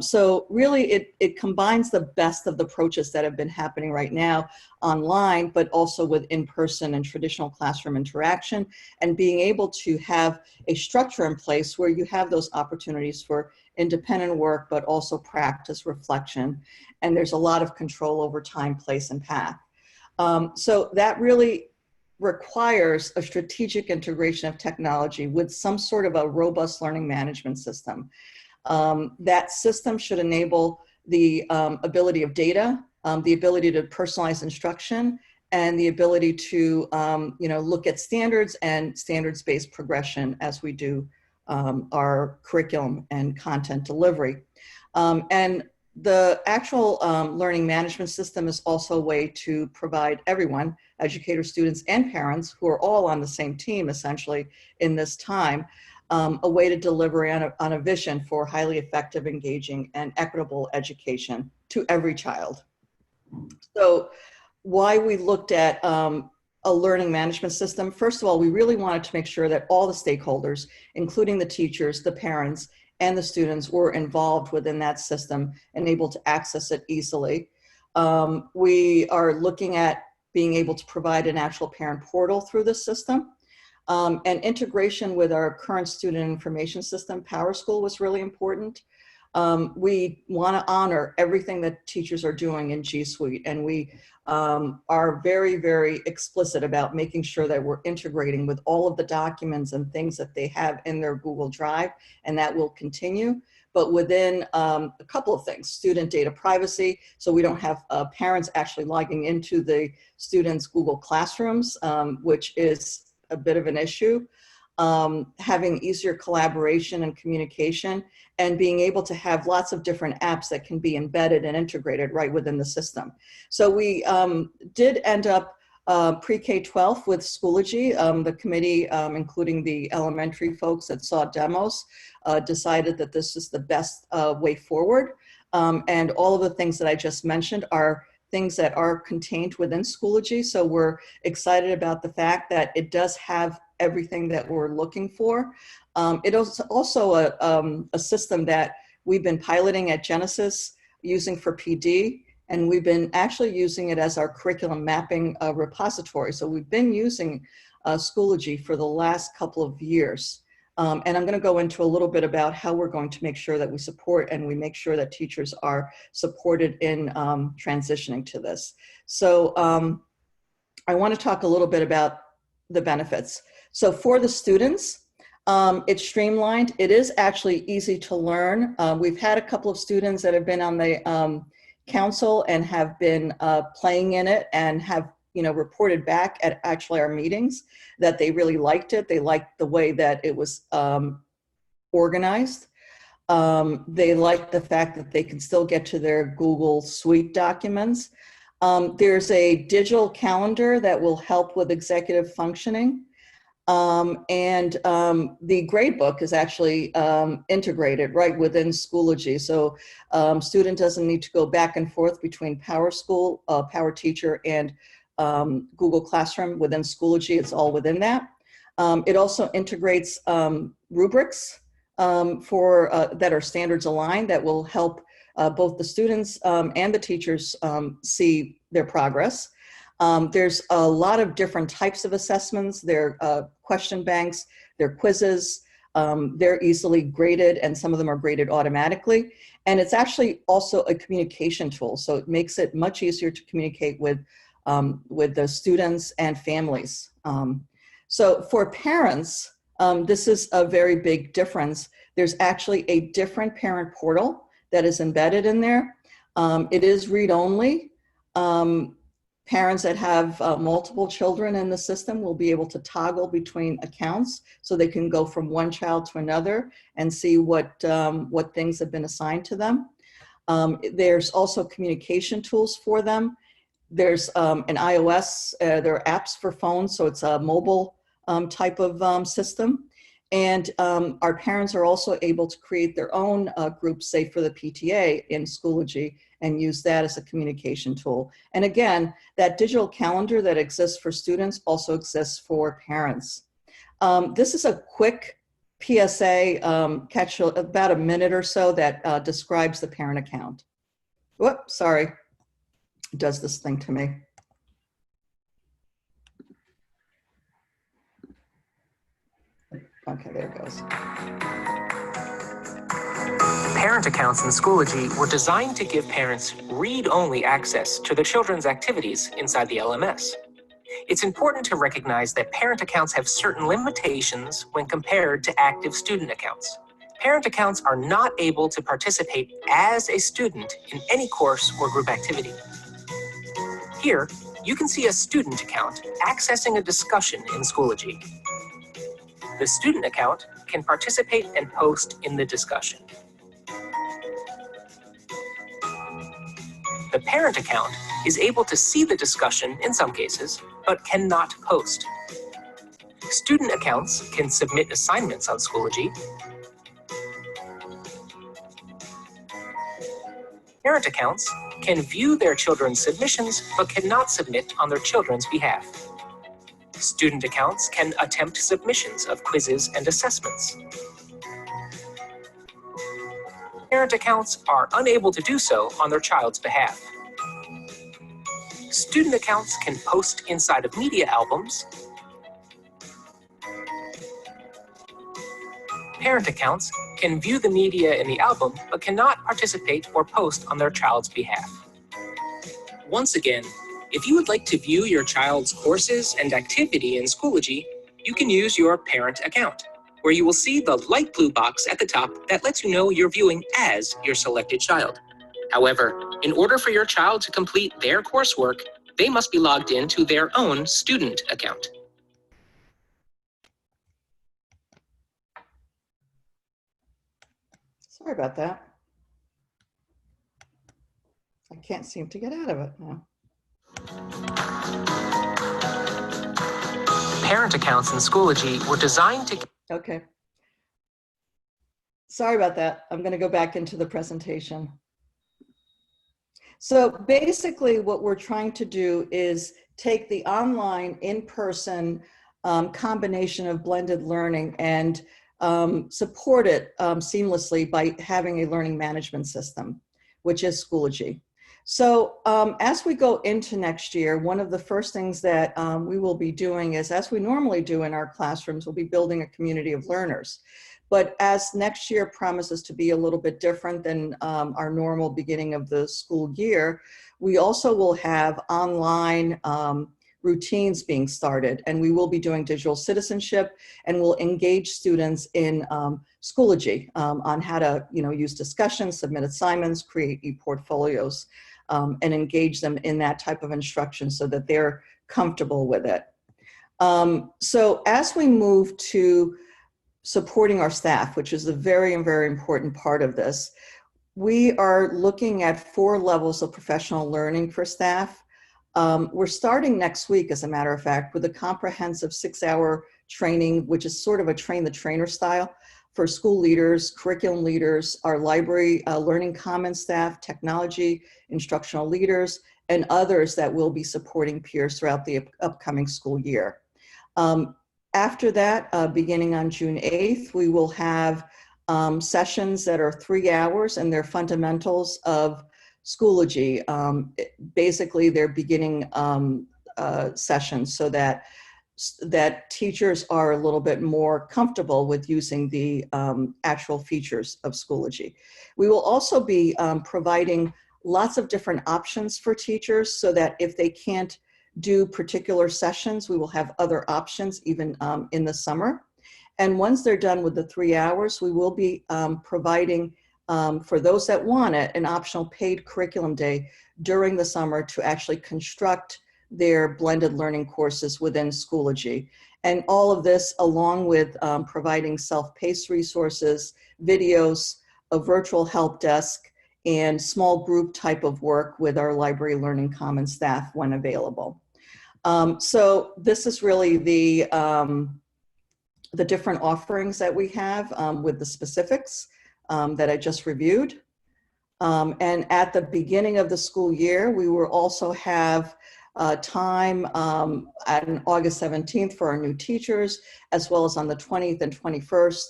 So really it combines the best of the approaches that have been happening right now online, but also with in-person and traditional classroom interaction, and being able to have a structure in place where you have those opportunities for independent work, but also practice, reflection, and there's a lot of control over time, place, and path. So that really requires a strategic integration of technology with some sort of a robust learning management system. That system should enable the ability of data, the ability to personalize instruction, and the ability to look at standards and standards-based progression as we do our curriculum and content delivery. And The actual learning management system is also a way to provide everyone, educators, students, and parents, who are all on the same team essentially in this time, a way to deliver on a vision for highly effective, engaging, and equitable education to every child. So why we looked at a learning management system, first of all, we really wanted to make sure that all the stakeholders, including the teachers, the parents, and the students, were involved within that system and able to access it easily. We are looking at being able to provide an actual parent portal through the system. And integration with our current student information system, PowerSchool, was really important. We want to honor everything that teachers are doing in G Suite, and we are very, very explicit about making sure that we're integrating with all of the documents and things that they have in their Google Drive, and that will continue. But within a couple of things: student data privacy, so we don't have parents actually logging into the students' Google Classrooms, which is a bit of an issue. Having easier collaboration and communication, and being able to have lots of different apps that can be embedded and integrated right within the system. So we did end up pre-K-12 with Schoology. The committee, including the elementary folks that saw demos, decided that this is the best way forward. And all of the things that I just mentioned are things that are contained within Schoology. So we're excited about the fact that it does have everything that we're looking for. It is also a system that we've been piloting at Genesis using for PD, and we've been actually using it as our curriculum mapping repository. So we've been using Schoology for the last couple of years. And I'm going to go into a little bit about how we're going to make sure that we support and we make sure that teachers are supported in transitioning to this. So I want to talk a little bit about the benefits. So for the students, it's streamlined. It is actually easy to learn. We've had a couple of students that have been on the council and have been playing in it and have reported back at actually our meetings that they really liked it. They liked the way that it was organized. They liked the fact that they can still get to their Google Suite documents. There's a digital calendar that will help with executive functioning. And the gradebook is actually integrated right within Schoology. So student doesn't need to go back and forth between PowerSchool, PowerTeacher, and Google Classroom within Schoology. It's all within that. It also integrates rubrics that are standards aligned that will help both the students and the teachers see their progress. There's a lot of different types of assessments. There are question banks, there are quizzes, they're easily graded, and some of them are graded automatically. And it's actually also a communication tool, so it makes it much easier to communicate with the students and families. So for parents, this is a very big difference. There's actually a different parent portal that is embedded in there. It is read-only. Parents that have multiple children in the system will be able to toggle between accounts, so they can go from one child to another and see what things have been assigned to them. There's also communication tools for them. There's an iOS, there are apps for phones, so it's a mobile type of system. And our parents are also able to create their own groups, say for the PTA in Schoology, and use that as a communication tool. And again, that digital calendar that exists for students also exists for parents. This is a quick PSA, catch about a minute or so, that describes the parent account. Whoops, sorry, it does this thing to me. Okay, there it goes. Parent accounts in Schoology were designed to give parents read-only access to their children's activities inside the LMS. It's important to recognize that parent accounts have certain limitations when compared to active student accounts. Parent accounts are not able to participate as a student in any course or group activity. Here, you can see a student account accessing a discussion in Schoology. The student account can participate and post in the discussion. The parent account is able to see the discussion in some cases, but cannot post. Student accounts can submit assignments on Schoology. Parent accounts can view their children's submissions, but cannot submit on their children's behalf. Student accounts can attempt submissions of quizzes and assessments. Parent accounts are unable to do so on their child's behalf. Student accounts can post inside of media albums. Parent accounts can view the media in the album, but cannot participate or post on their child's behalf. Once again, if you would like to view your child's courses and activity in Schoology, you can use your parent account, where you will see the light blue box at the top that lets you know you're viewing as your selected child. However, in order for your child to complete their coursework, they must be logged into their own student account. Sorry about that. I can't seem to get out of it now. Parent accounts in Schoology were designed to... Okay. Sorry about that. I'm going to go back into the presentation. So basically what we're trying to do is take the online, in-person combination of blended learning and support it seamlessly by having a learning management system, which is Schoology. So as we go into next year, one of the first things that we will be doing is, as we normally do in our classrooms, we'll be building a community of learners. But as next year promises to be a little bit different than our normal beginning of the school year, we also will have online routines being started, and we will be doing digital citizenship, and we'll engage students in Schoology on how to use discussions, submit assignments, create e-portfolios, and engage them in that type of instruction so that they're comfortable with it. So as we move to supporting our staff, which is a very, very important part of this, we are looking at 4 levels of professional learning for staff. We're starting next week, as a matter of fact, with a comprehensive 6-hour training, which is sort of a train the trainer style for school leaders, curriculum leaders, our library learning commons staff, technology, instructional leaders, and others that will be supporting peers throughout the upcoming school year. After that, beginning on June 8th, we will have sessions that are 3 hours, and they're fundamentals of Schoology. Basically, they're beginning sessions so that teachers are a little bit more comfortable with using the actual features of Schoology. We will also be providing lots of different options for teachers so that if they can't do particular sessions, we will have other options even in the summer. And once they're done with the 3 hours, we will be providing, for those that want it, an optional paid curriculum day during the summer to actually construct their blended learning courses within Schoology. And all of this along with providing self-paced resources, videos, a virtual help desk, and small group type of work with our library learning commons staff when available. So this is really the different offerings that we have with the specifics that I just reviewed. And at the beginning of the school year, we will also have time on August 17th for our new teachers, as well as on the 20th and 21st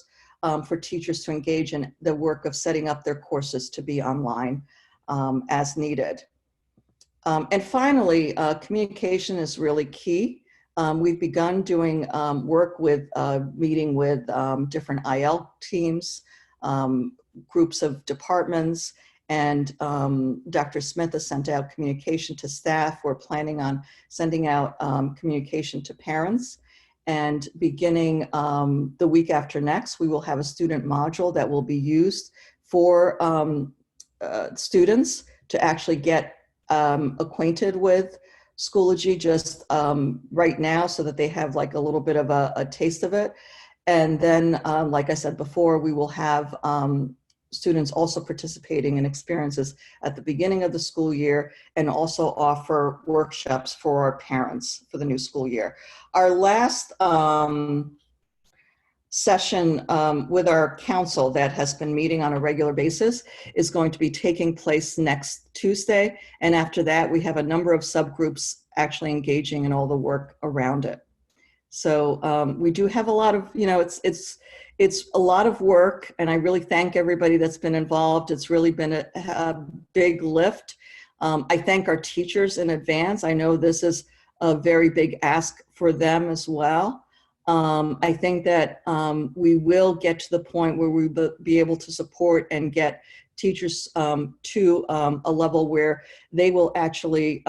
for teachers to engage in the work of setting up their courses to be online as needed. And finally, communication is really key. We've begun doing work with meeting with different IL teams, groups of departments, and Dr. Smith has sent out communication to staff. We're planning on sending out communication to parents. And beginning the week after next, we will have a student module that will be used for students to actually get acquainted with Schoology just right now so that they have like a little bit of a taste of it. And then, like I said before, we will have students also participating in experiences at the beginning of the school year, and also offer workshops for our parents for the new school year. Our last session with our council that has been meeting on a regular basis is going to be taking place next Tuesday. And after that, we have a number of subgroups actually engaging in all the work around it. So we do have a lot of, it's a lot of work, and I really thank everybody that's been involved. It's really been a big lift. I thank our teachers in advance. I know this is a very big ask for them as well. I think that we will get to the point where we will be able to support and get teachers to a level where they will actually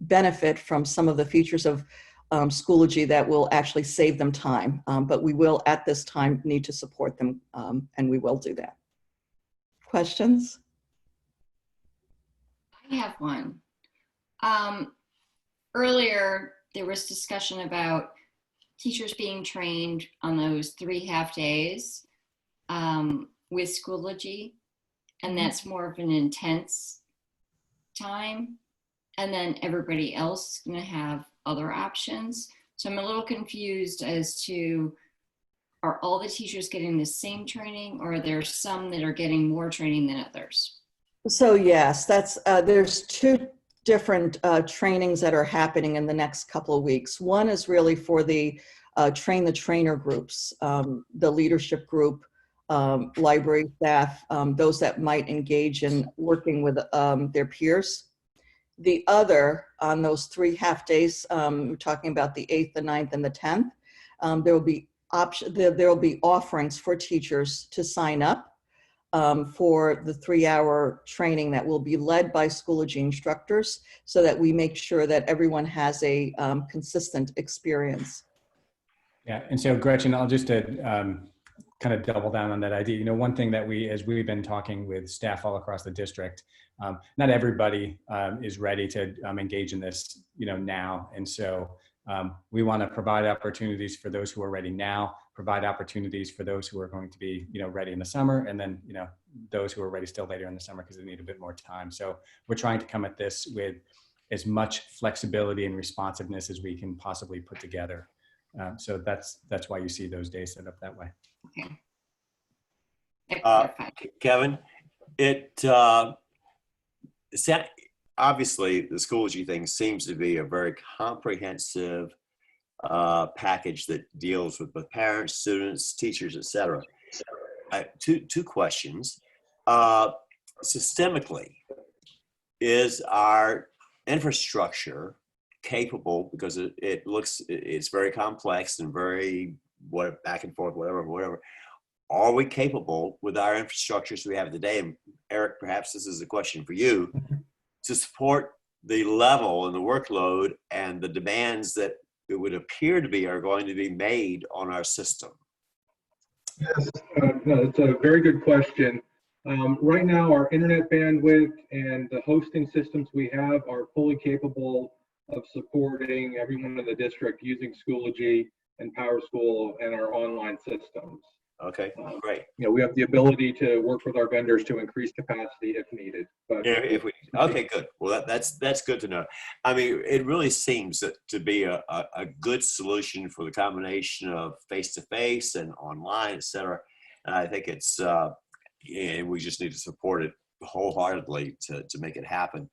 benefit from some of the features of Schoology that will actually save them time. But we will, at this time, need to support them, and we will do that. Questions? I have one. Earlier, there was discussion about teachers being trained on those 3 half days with Schoology, and that's more of an intense time. And then everybody else is going to have other options. So I'm a little confused as to, are all the teachers getting the same training, or are there some that are getting more training than others? So yes, that's there's 2 different trainings that are happening in the next couple of weeks. One is really for the train the trainer groups, the leadership group, library staff, those that might engage in working with their peers. The other, on those 3 half days, we're talking about the 8th, the 9th, and the 10th, there will be offerings for teachers to sign up for the 3-hour training that will be led by Schoology instructors, so that we make sure that everyone has a consistent experience. Yeah, and so Gretchen, I'll just kind of double down on that idea. One thing that as we've been talking with staff all across the district, not everybody is ready to engage in this, now. And so we want to provide opportunities for those who are ready now, provide opportunities for those who are going to be, ready in the summer, and then, those who are ready still later in the summer because they need a bit more time. So we're trying to come at this with as much flexibility and responsiveness as we can possibly put together. So that's why you see those days set up that way. Okay. Kevin, obviously the Schoology thing seems to be a very comprehensive package that deals with both parents, students, teachers, etc. Two questions. Systemically, is our infrastructure capable, because it's very complex and very back and forth, whatever. Are we capable with our infrastructures we have today? And Eric, perhaps this is a question for you, to support the level and the workload and the demands that it would appear to be are going to be made on our system? Yes, it's a very good question. Right now, our internet bandwidth and the hosting systems we have are fully capable of supporting everyone in the district using Schoology and PowerSchool and our online systems. Okay, great. We have the ability to work with our vendors to increase capacity if needed. But okay, good. Well, that's good to know. I mean, it really seems to be a good solution for the combination of face-to-face and online, et cetera. And I think it's, and we just need to support it wholeheartedly to make it happen.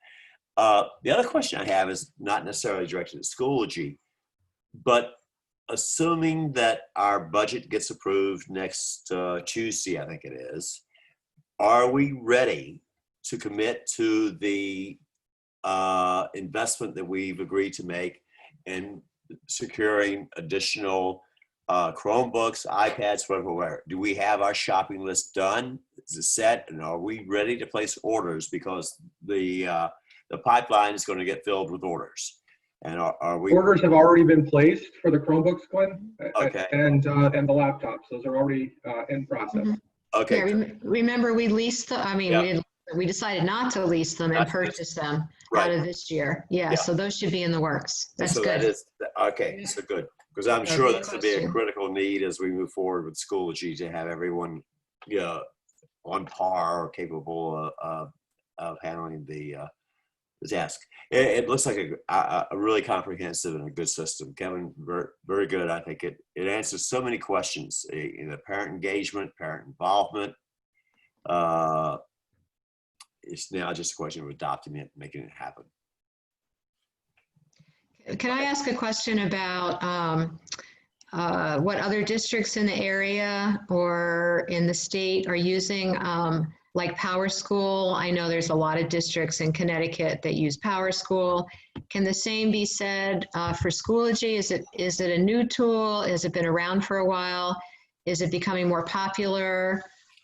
The other question I have is not necessarily directed at Schoology, but assuming that our budget gets approved next Tuesday, I think it is, are we ready to commit to the investment that we've agreed to make in securing additional Chromebooks, iPads, whatever? Do we have our shopping list done? Is it set? And are we ready to place orders? Because the pipeline is going to get filled with orders. And are we? Orders have already been placed for the Chromebooks, Glenn, okay, and the laptops. Those are already in process. Okay. Yeah, remember we leased we decided not to lease them and purchase them out of this year. Yeah, so those should be in the works. That's so good. That is okay. So good, because I'm sure that's going to be a critical need as we move forward with Schoology, to have everyone on par or capable of handling the task. It looks like a really comprehensive and a good system. Kevin, very, very good. I think it answers so many questions. Parent engagement, parent involvement. It's now just a question of adopting it, making it happen. Can I ask a question about what other districts in the area or in the state are using like Power School? I know there's a lot of districts in Connecticut that use Power School. Can the same be said for Schoology? Is it a new tool? Has it been around for a while? Is it becoming more popular?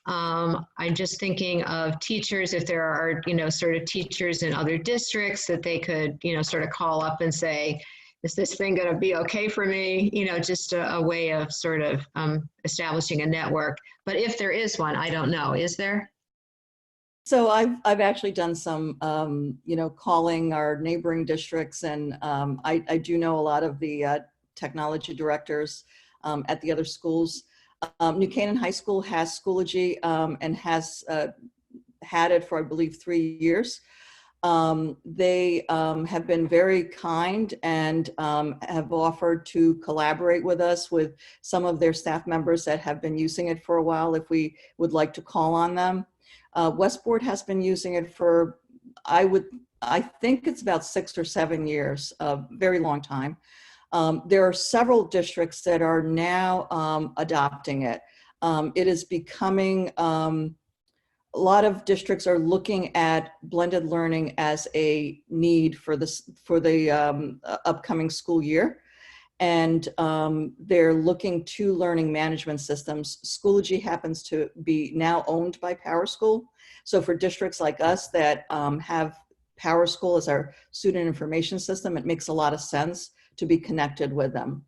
I'm just thinking of teachers, if there are, sort of teachers in other districts that they could, sort of call up and say, is this thing going to be okay for me? Just a way of sort of establishing a network. But if there is one, I don't know. Is there? So I've actually done some, calling our neighboring districts, and I do know a lot of the technology directors at the other schools. New Canaan High School has Schoology and has had it for, I believe, 3 years. They have been very kind and have offered to collaborate with us with some of their staff members that have been using it for a while if we would like to call on them. Westport has been using it for, I think it's about 6 or 7 years, a very long time. There are several districts that are now adopting it. It is becoming, a lot of districts are looking at blended learning as a need for the upcoming school year. And they're looking to learning management systems. Schoology happens to be now owned by Power School. So for districts like us that have Power School as our student information system, it makes a lot of sense to be connected with them.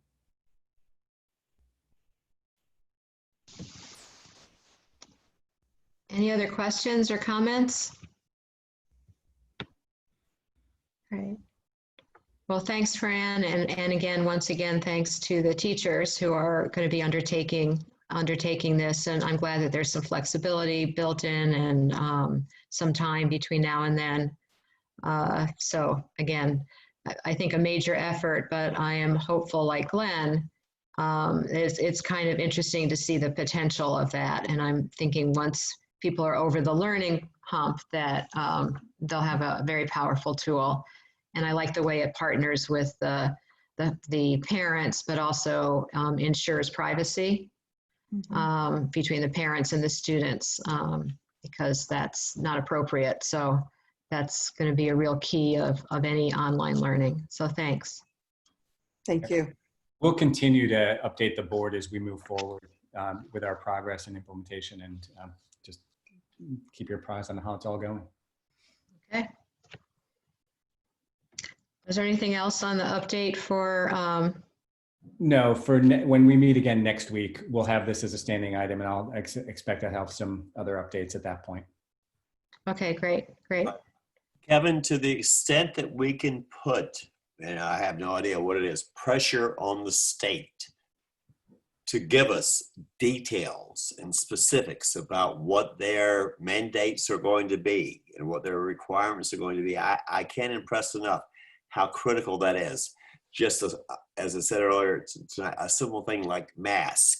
Any other questions or comments? All right. Well, thanks, Fran. And again, once again, thanks to the teachers who are going to be undertaking this. And I'm glad that there's some flexibility built in and some time between now and then. So again, I think a major effort, but I am hopeful, like Glenn, it's kind of interesting to see the potential of that. And I'm thinking once people are over the learning hump that they'll have a very powerful tool. And I like the way it partners with the parents, but also ensures privacy between the parents and the students because that's not appropriate. So that's going to be a real key of any online learning. So thanks. Thank you. We'll continue to update the board as we move forward with our progress and implementation, and just keep your apprised on how it's all going. Okay. Is there anything else on the update for? No, when we meet again next week, we'll have this as a standing item, and I'll expect to have some other updates at that point. Okay, great. Kevin, to the extent that we can put, and I have no idea what it is, pressure on the state to give us details and specifics about what their mandates are going to be and what their requirements are going to be, I can't impress enough how critical that is. Just as I said earlier, it's a simple thing like mask.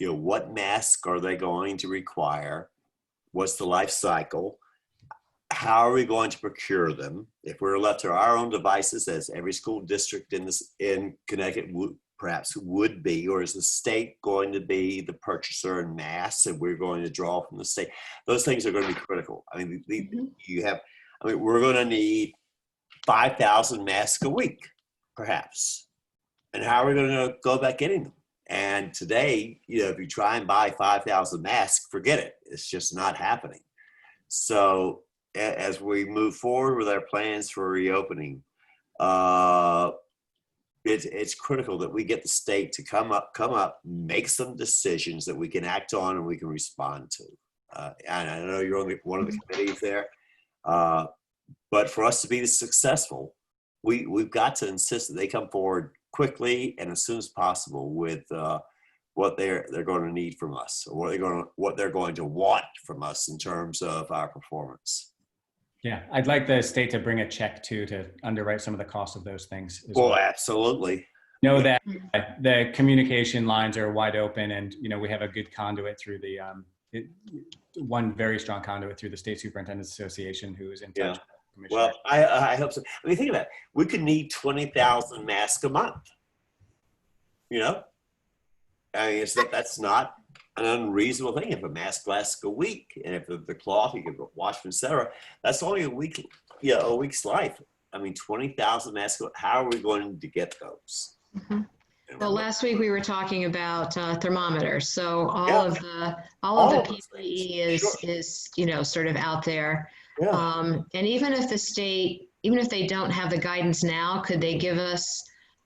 What mask are they going to require? What's the life cycle? How are we going to procure them? If we're left to our own devices, as every school district in Connecticut perhaps would be, or is the state going to be the purchaser in mass and we're going to draw from the state? Those things are going to be critical. I mean, we're going to need 5,000 masks a week, perhaps. And how are we going to go about getting them? And today, if you try and buy 5,000 masks, forget it. It's just not happening. So as we move forward with our plans for reopening, it's critical that we get the state to come up, make some decisions that we can act on and we can respond to. And I know you're on one of the committees there, but for us to be successful, we've got to insist that they come forward quickly and as soon as possible with what they're going to need from us, or what they're going to want from us in terms of our performance. Yeah, I'd like the state to bring a check too to underwrite some of the costs of those things as Well, well. absolutely. Know that the communication lines are wide open, and we have a good conduit through the one very strong conduit through the State Superintendent's Association, who is in touch with the commissioner. Well, I hope so. I mean, think about it. We could need 20,000 masks a month. I mean, that's not an unreasonable thing. If a mask lasts a week, and if the cloth you can wash, etc., that's only a week, a week's life. I mean, 20,000 masks. How are we going to get those? Mm-hmm. Well, last week we were talking about thermometers. So all of the PPE is sort of out there. Yeah. And even if the state, even if they don't have the guidance now, could they give us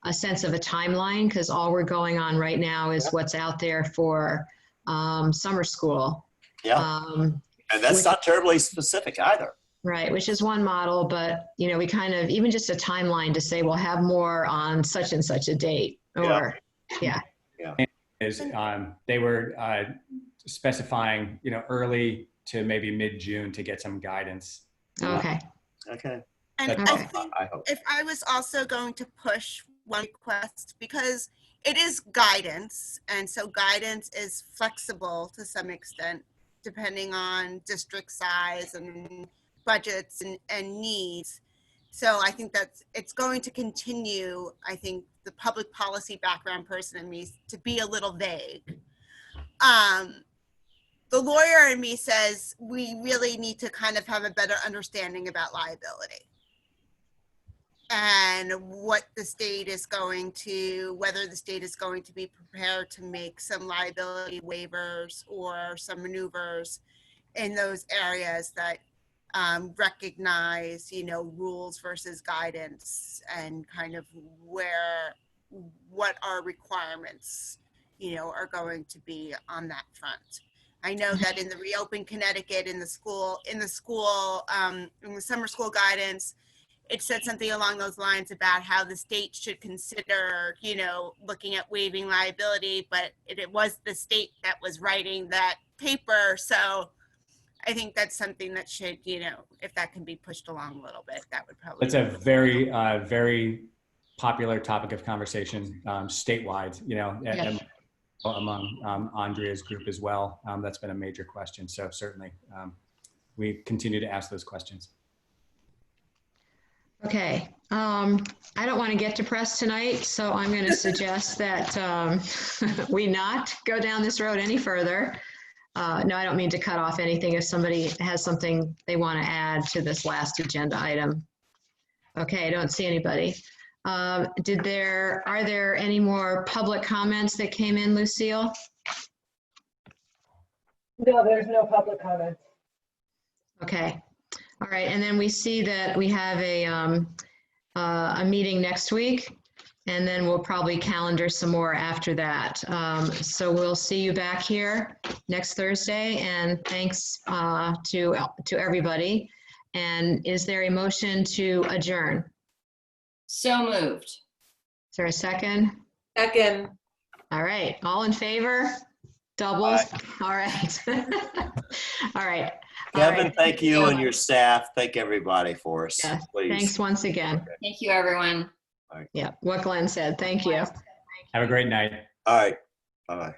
a sense of a timeline? Because all we're going on right now is what's out there for summer school. Yeah. And that's not terribly specific either. Right, which is one model, but we kind of, even just a timeline to say we'll have more on such and such a date, or they were specifying early to maybe mid-June to get some guidance. Okay. And I think if I was also going to push one request, because it is guidance, and so guidance is flexible to some extent depending on district size and budgets and needs. So I think it's going to continue, I think, the public policy background person in me to be a little vague. The lawyer in me says we really need to kind of have a better understanding about liability and what the state is going to, whether the state is going to be prepared to make some liability waivers or some maneuvers in those areas that recognize, rules versus guidance, and kind of what our requirements, are going to be on that front. I know that in the Reopen Connecticut, in the summer school guidance, it said something along those lines about how the state should consider, looking at waiving liability, but it was the state that was writing that paper. So I think that's something that should, if that can be pushed along a little bit, that would probably. It's a very, very popular topic of conversation statewide, among Andrea's group as well. That's been a major question. So certainly we continue to ask those questions. Okay. I don't want to get depressed tonight, so I'm going to suggest that we not go down this road any further. No, I don't mean to cut off anything if somebody has something they want to add to this last agenda item. Okay, I don't see anybody. Are there any more public comments that came in, Lucille? No, there's no public comments. Okay. All right, and then we see that we have a meeting next week, and then we'll probably calendar some more after that. So we'll see you back here next Thursday, and thanks to everybody. And is there a motion to adjourn? So moved. Is there a second? Second. All right, all in favor? Doubles? All right. All right. Kevin, thank you and your staff. Thank everybody for us. Yeah, please. thanks once again. Thank you, everyone. Yeah, what Glenn said. Tthank you. Have a great night. All right. Bye-bye.